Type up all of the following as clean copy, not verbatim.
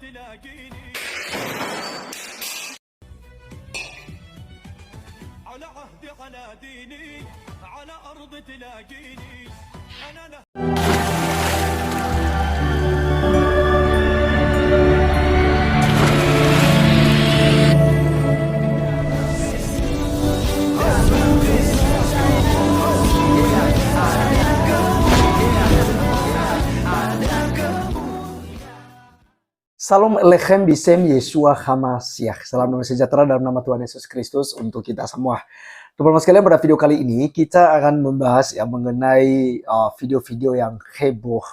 تلاقيني على عهدي على ديني على أرض تلاقيني أنا Salam Lechem Bisem Yeshua Hamasiah. Salam damai sejahtera dalam nama Tuhan Yesus Kristus untuk kita semua. Teman-teman sekalian, pada video kali ini kita akan membahas mengenai video-video yang heboh.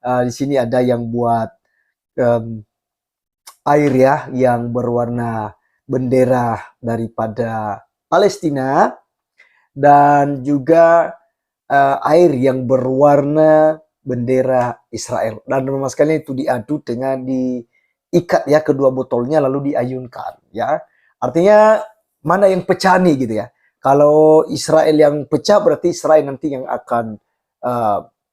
Di sini ada yang buat air ya, yang berwarna bendera daripada Palestina, dan juga air yang berwarna bendera Israel. Dan teman-teman sekalian, itu diadu dengan diikat ya kedua botolnya lalu diayunkan ya. Artinya mana yang pecah nih gitu ya. Kalau Israel yang pecah berarti Israel nanti yang akan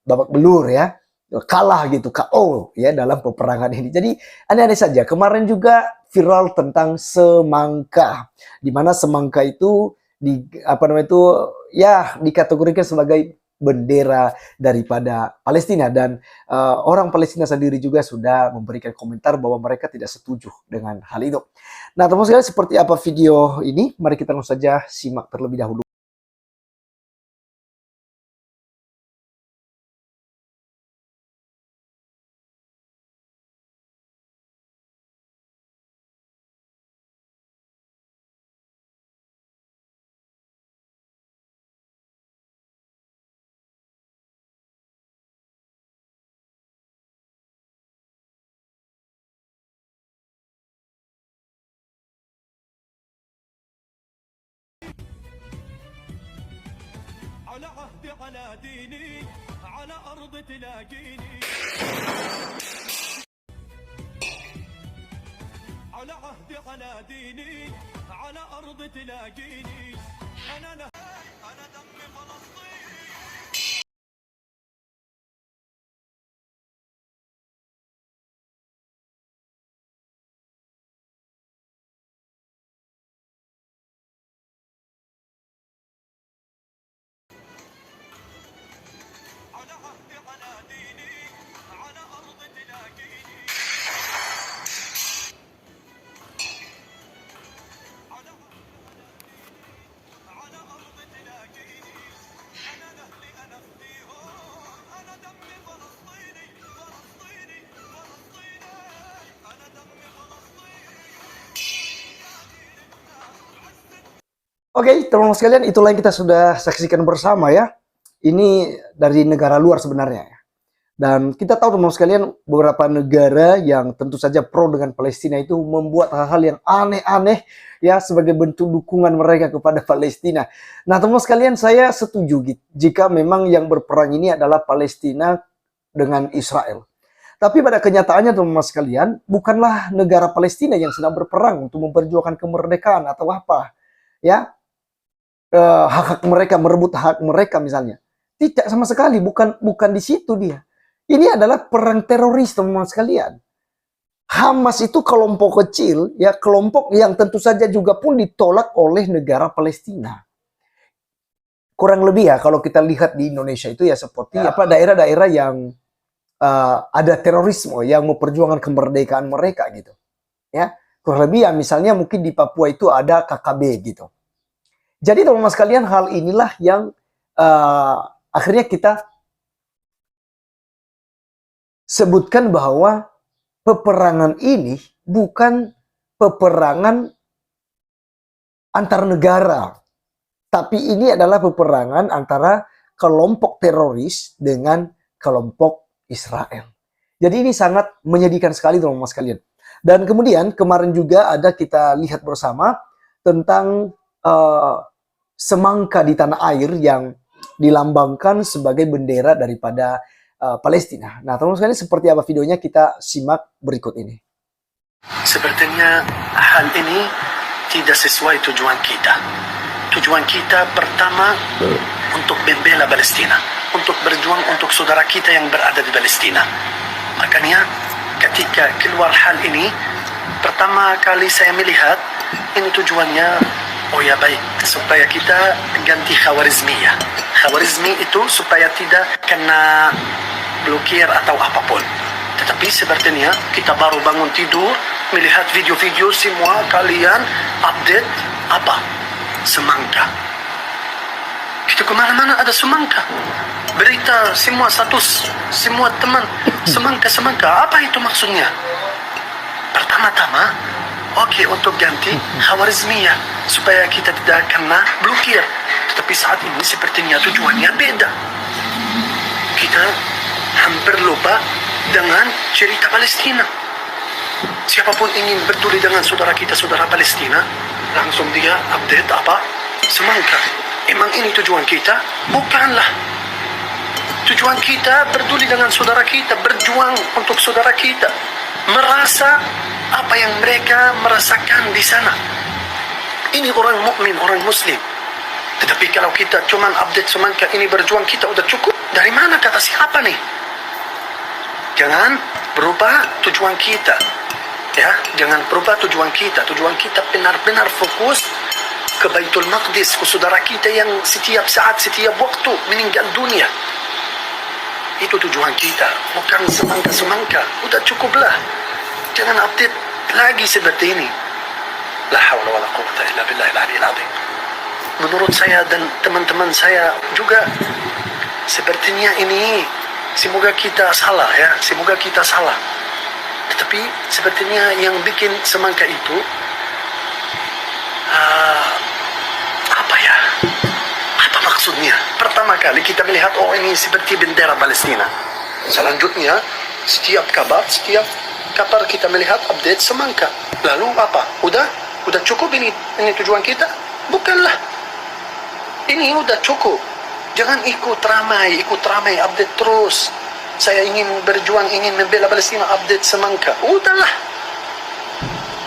babak belur ya. Kalah gitu, KO ya dalam peperangan ini. Jadi aneh-aneh saja. Kemarin juga viral tentang semangka. Di mana semangka itu dikategorikan sebagai bendera daripada Palestina, dan orang Palestina sendiri juga sudah memberikan komentar bahwa mereka tidak setuju dengan hal itu. Nah, teman-teman sekalian, seperti apa video ini? Mari kita langsung saja simak terlebih dahulu. على عهدي على ديني على أرض تلاقيني على عهدي على ديني على أرض تلاقيني أنا دمي فلسطيني. على عهدي على ديني على أرض تلاقيني على أرض تلاقيني أنا أهلي أنا فديهم أنا دمي فلسطيني فلسطيني فلسطيني أنا دمي فلسطيني. Oke, teman-teman sekalian, itulah yang kita sudah saksikan bersama ya. Ini dari negara luar sebenarnya ya. Dan kita tahu teman-teman sekalian, beberapa negara yang tentu saja pro dengan Palestina itu membuat hal-hal yang aneh-aneh ya sebagai bentuk dukungan mereka kepada Palestina. Nah, teman-teman sekalian, saya setuju jika memang yang berperang ini adalah Palestina dengan Israel. Tapi pada kenyataannya teman-teman sekalian, bukanlah negara Palestina yang sedang berperang untuk memperjuangkan kemerdekaan atau apa ya, hak-hak mereka, merebut hak mereka misalnya. Tidak sama sekali, bukan di situ dia. Ini adalah perang teroris teman-teman sekalian. Hamas itu kelompok kecil, ya kelompok yang tentu saja juga pun ditolak oleh negara Palestina. Kurang lebih ya kalau kita lihat di Indonesia itu ya seperti daerah-daerah yang ada terorisme yang memperjuangkan kemerdekaan mereka gitu. Ya, kurang lebih ya misalnya mungkin di Papua itu ada KKB gitu. Jadi teman-teman sekalian, hal inilah yang akhirnya kita sebutkan bahwa peperangan ini bukan peperangan antar negara, tapi ini adalah peperangan antara kelompok teroris dengan kelompok Israel. Jadi ini sangat menyedihkan sekali teman-teman sekalian. Dan kemudian kemarin juga ada kita lihat bersama tentang semangka di tanah air yang dilambangkan sebagai bendera daripada Palestina. Nah, teman-teman sekalian, seperti apa videonya kita simak berikut ini. Sepertinya hal ini tidak sesuai tujuan kita. Tujuan kita pertama untuk membela Palestina, untuk berjuang untuk saudara kita yang berada di Palestina. Makanya ketika keluar hal ini, pertama kali saya melihat ini tujuannya, oh ya baik, supaya kita ganti Khawarizmiyah. Khawarizmi itu supaya tidak kena blokir atau apapun. Tetapi sepertinya kita baru bangun tidur, melihat video-video semua kalian update apa? Semangka. Kita kemana-mana ada semangka. Berita semua status, semua teman, semangka. Apa itu maksudnya? Pertama-tama, oke, untuk ganti Khawarizmiyah supaya kita tidak kena blokir. Tetapi saat ini sepertinya tujuannya beda. Kita hampir lupa dengan cerita Palestina. Siapapun ingin peduli dengan saudara kita, saudara Palestina, langsung dia update apa? Semangka. Emang ini tujuan kita? Bukanlah. Tujuan kita peduli dengan saudara kita, berjuang untuk saudara kita, merasa apa yang mereka merasakan di sana. Ini orang mukmin, orang muslim. Tetapi kalau kita cuma update semangka, ini berjuang kita udah cukup. Dari mana kata siapa nih? Jangan berubah tujuan kita. Ya, jangan berubah tujuan kita. Tujuan kita benar-benar fokus ke Baitul Maqdis, ke saudara kita yang setiap saat, setiap waktu meninggal dunia. Itu tujuan kita, bukan semangka-semangka. Udah cukuplah. Jangan update lagi seperti ini. La hawla wa la quwwata illa billahil aliyyil azim. Menurut saya dan teman-teman saya juga, sepertinya ini, semoga kita salah ya, semoga kita salah. Tetapi sepertinya yang bikin semangka itu, apa ya? Apa maksudnya? Pertama kali kita melihat, oh ini seperti bendera Palestina. Selanjutnya, setiap kabar kita melihat update semangka. Lalu apa? Udah cukup ini tujuan kita? Bukanlah. Ini udah cukup. Jangan ikut ramai, update terus. Saya ingin berjuang, ingin membela Palestina, update semangka. Udahlah.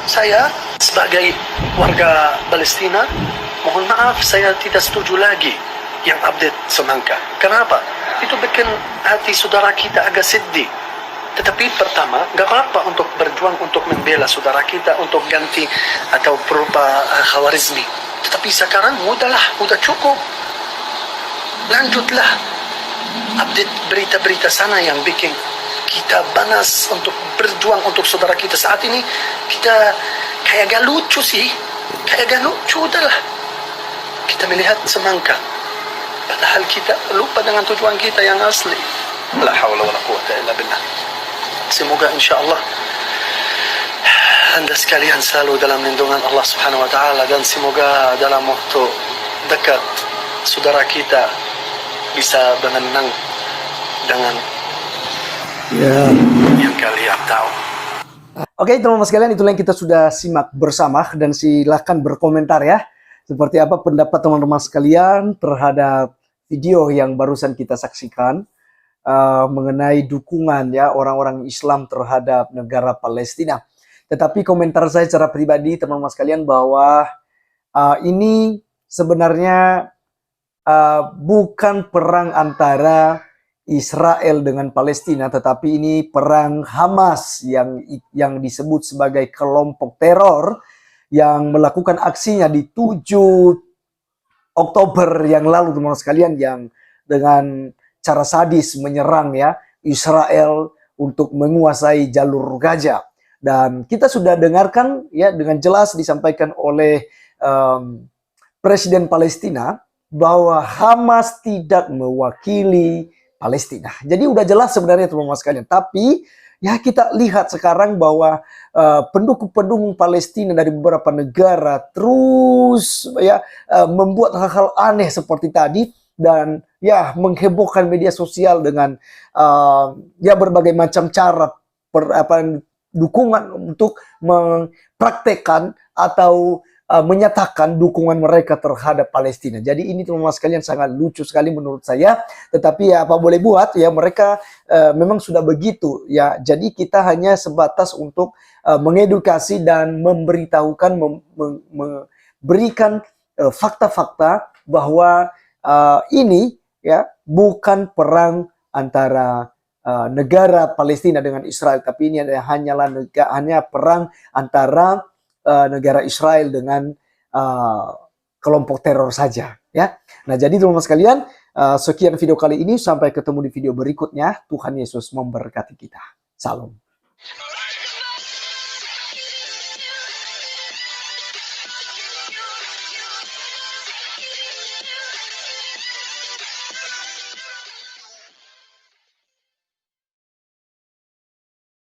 Saya sebagai warga Palestina, mohon maaf, saya tidak setuju lagi yang update semangka. Kenapa? Itu bikin hati saudara kita agak sedih. Tetapi pertama, gak apa-apa untuk berjuang untuk membela saudara kita, untuk ganti atau berubah Khawarizmi. Tetapi sekarang udah cukup. Lanjutlah. Update berita-berita sana yang bikin kita panas untuk berjuang untuk saudara kita. Saat ini kita kayak gak lucu sih. Kayak gak lucu, udahlah. Kita melihat semangka. Padahal kita lupa dengan tujuan kita yang asli. La hawla wa la quwwata illa billah. Semoga insyaAllah Anda sekalian selalu dalam lindungan Allah Subhanahu wa Ta'ala, dan semoga dalam waktu dekat saudara kita bisa berenang dengan yang kalian tahu. Oke, teman-teman sekalian, itulah yang kita sudah simak bersama, dan silakan berkomentar ya. Seperti apa pendapat teman-teman sekalian terhadap video yang barusan kita saksikan mengenai dukungan ya orang-orang Islam terhadap negara Palestina. Tetapi komentar saya secara pribadi teman-teman sekalian bahwa ini sebenarnya bukan perang antara Israel dengan Palestina, tetapi ini perang Hamas yang disebut sebagai kelompok teror yang melakukan aksinya di 7 Oktober yang lalu teman-teman sekalian, yang dengan cara sadis menyerang ya Israel untuk menguasai jalur Gaza. Dan kita sudah dengarkan ya dengan jelas disampaikan oleh Presiden Palestina bahwa Hamas tidak mewakili Palestina. Jadi udah jelas sebenarnya teman-teman sekalian. Tapi ya kita lihat sekarang bahwa pendukung-pendukung Palestina dari beberapa negara terus ya membuat hal-hal aneh seperti tadi, dan ya menghebohkan media sosial dengan ya berbagai macam cara dukungan untuk mempraktekkan atau menyatakan dukungan mereka terhadap Palestina. Jadi ini teman-teman sekalian sangat lucu sekali menurut saya. Tetapi ya apa boleh buat ya, mereka memang sudah begitu ya. Jadi kita hanya sebatas untuk mengedukasi dan memberitahukan, memberikan fakta-fakta bahwa ini ya bukan perang antara negara Palestina dengan Israel, tapi ini hanya perang antara negara Israel dengan kelompok teror saja, ya. Nah, jadi teman-teman sekalian, sekian video kali ini, sampai ketemu di video berikutnya. Tuhan Yesus memberkati kita. Salam.